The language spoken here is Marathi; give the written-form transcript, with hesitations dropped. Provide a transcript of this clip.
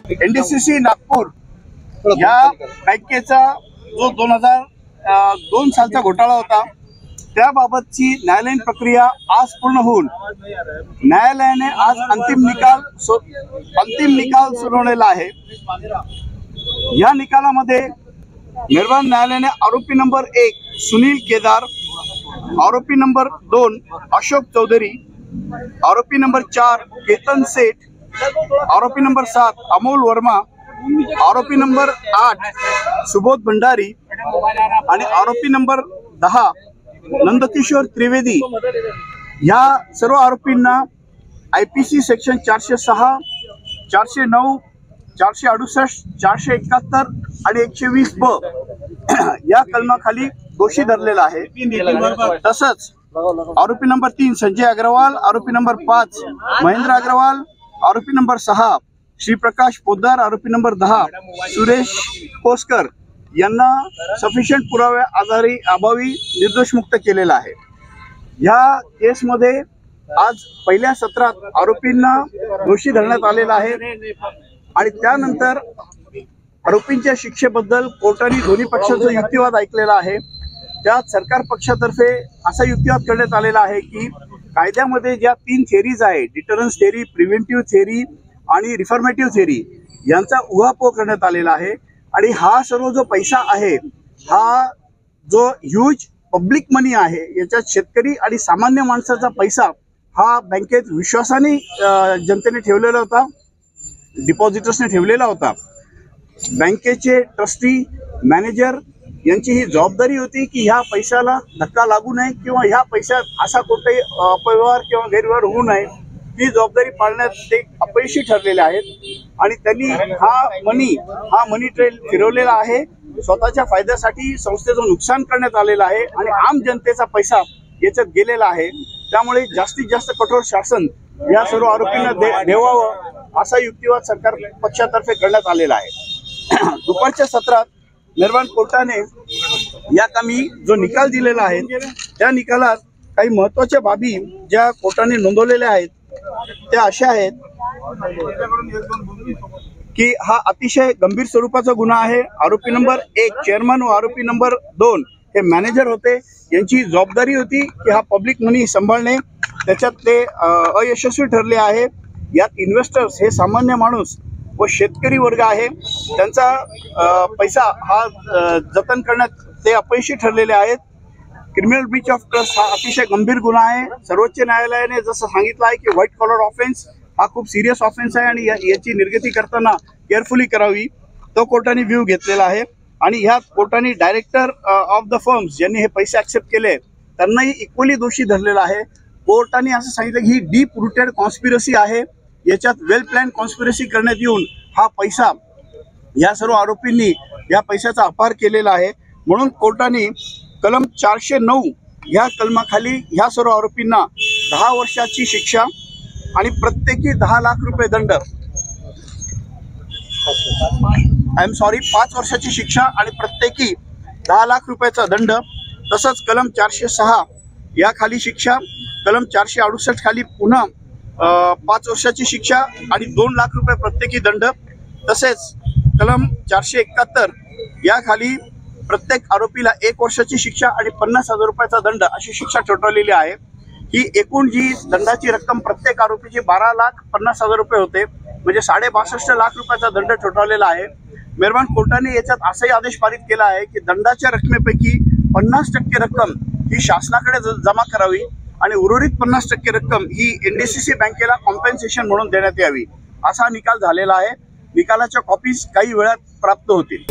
एनडीसीसी नागपूर या बँकेचा जो 2002 सालचा घोटाळा होता त्याबाबतची न्यायालयीन प्रक्रिया आज पूर्ण होऊन न्यायालयाने आज अंतिम निकाल सुनावलेला आहे। या निकालामध्ये निर्भया न्यायालयाने आरोपी नंबर 1 सुनील केदार, आरोपी नंबर 2 अशोक चौधरी, आरोपी नंबर 4 केतन सेठ, आरोपी नंबर 7 अमोल वर्मा, आरोपी नंबर 8 सुबोध भंडारी आणि आरोपी नंबर 10 नंदकिशोर त्रिवेदी या सर्व आरोपींना IPC सेक्शन 406, 409, 468, 471 आणि 120 ब या कलमाखाली दोषी धरलेला आहे। तसंच आरोपी नंबर 3 संजय अग्रवाल, आरोपी नंबर 5 महेंद्र अग्रवाल, आरोपी नंबर 6 श्रीप्रकाश पोद्दार, आरोपी नंबर 10 सुरेश कोसकर यांना सफिशियंट पुराव्या अभावी निर्दोष मुक्त केलेला आहे। या केसमध्ये आज पहिल्या सत्रात आरोपींना दोषी धरण्यात आलेला आहे आणि त्यानंतर आरोपींच्या शिक्षेबद्दल कोर्टाने दोन्ही पक्षांचा युक्तिवाद ऐकलेला आहे। त्यात सरकार पक्षातर्फे असा युक्तिवाद करण्यात आलेला आहे की कायद्यामध्ये ज्या 3 थिअरीज आहे, डिटरन्स थिअरी, प्रिव्हेंटिव्ह थिअरी आणि रिफॉर्मेटिव्ह थिअरी यांचा उहापोह करण्यात आलेला आहे आणि हा सर्व जो पैसा आहे, हा जो ह्यूज पब्लिक मनी आहे, याच्यात शेतकरी आणि सामान्य माणसाचा पैसा हा बँकेत विश्वासाने जनतेने ठेवलेला होता, डिपॉझिटर्सने ठेवलेला होता। बँकेचे ट्रस्टी, मॅनेजर यांची ही जबाबदारी होती की ह्या पैशाला धक्का लागू नये किंवा ह्या पैशात असा कोणताही अपव्यवहार किंवा गैरव्यवहार होऊ नये, ही जबाबदारी पाळण्यात ते अपयशी ठरलेले आहेत आणि त्यांनी हा मनी ट्रेल फिरवलेला आहे। स्वतःच्या फायद्यासाठी संस्थेचं नुकसान करण्यात आलेलं आहे आणि आम जनतेचा पैसा याच्यात गेलेला आहे। त्यामुळे जास्तीत जास्त कठोर शासन या सर्व आरोपींना देवावं असा युक्तिवाद सरकार पक्षातर्फे करण्यात आलेला आहे। दुपारच्या सत्रात निर्भया कोर्टाने या कामी जो निकाल दिलेला आहे त्या निकालात काही महत्त्वाच्या बाबी ज्या कोर्टाने नोंदवलेल्या आहेत त्या अशा आहेत की हा अतिशय गंभीर स्वरूपाचा गुन्हा आहे। आरोपी नंबर 1 चेअरमन व आरोपी नंबर 2 हे मॅनेजर होते, यांची जबाबदारी होती की हा पब्लिक मनी सांभाळणे, त्याच्यात ते अयशस्वी ठरले आहे। यात इन्व्हेस्टर्स हे सामान्य माणूस व शेतकरी वर्ग आहे, त्यांचा पैसा हा जतन करण्यात ते अपयशी ठरलेले आहेत। क्रिमिनल ब्रीच ऑफ ट्रस्ट हा अतिशय गंभीर गुन्हा आहे। सर्वोच्च न्यायालयाने जसं सांगितलं आहे की व्हाईट कॉलर ऑफेन्स हा खूप सिरियस ऑफेन्स आहे आणि याची निर्गती करताना केअरफुली करावी, तो कोर्टाने व्ह्यू घेतलेला आहे। आणि ह्या कोर्टाने डायरेक्टर ऑफ द फर्म्स ज्यांनी हे पैसे ॲक्सेप्ट केले त्यांनाही इक्वली दोषी धरलेला आहे। कोर्टाने असं सांगितलं की ही डीप रूटेड कॉन्स्पिरसी आहे, याच्यात वेल प्लॅन कॉन्स्पिरसी करण्यात येऊन हा पैसा या सर्व आरोपींनी या पैशाचा अपहार केलेला आहे। म्हणून कोर्टाने कलम 409 ह्या कलमाखाली ह्या सर्व आरोपींना 10 वर्षाची शिक्षा आणि प्रत्येकी 10 लाख रुपये दंड, 5 वर्षाची शिक्षा आणि प्रत्येकी 10 लाख रुपयाचा दंड, तसंच कलम 406 या खाली शिक्षा, कलम 468 खाली पुन्हा 5 वर्षाची शिक्षा आणि 2 लाख रुपये प्रत्येकी दंड, तसेच कलम 471 या खाली प्रत्येक आरोपीला 1 वर्षाची शिक्षा आणि 50,000 रुपयाचा दंड अशी शिक्षा ठोठावलेली आहे। ही एकूण जी दंडाची रक्कम प्रत्येक आरोपीची 12,50,000 रुपये होते, म्हणजे 62.5 लाख रुपयाचा दंड ठोठावलेला आहे। निर्भया कोर्टाने याच्यात असाही आदेश पारित केला आहे की दंडाच्या रकमेपैकी 50% रक्कम ही शासनाकडे जमा करावी आणि उर्वरित 50% रक्कम ही NDCC बँकेला कॉम्पेन्सेशन म्हणून देण्यात यावी, असा निकाल झालेला आहे। निकालाच्या कॉपीज काही वेळात प्राप्त होतील।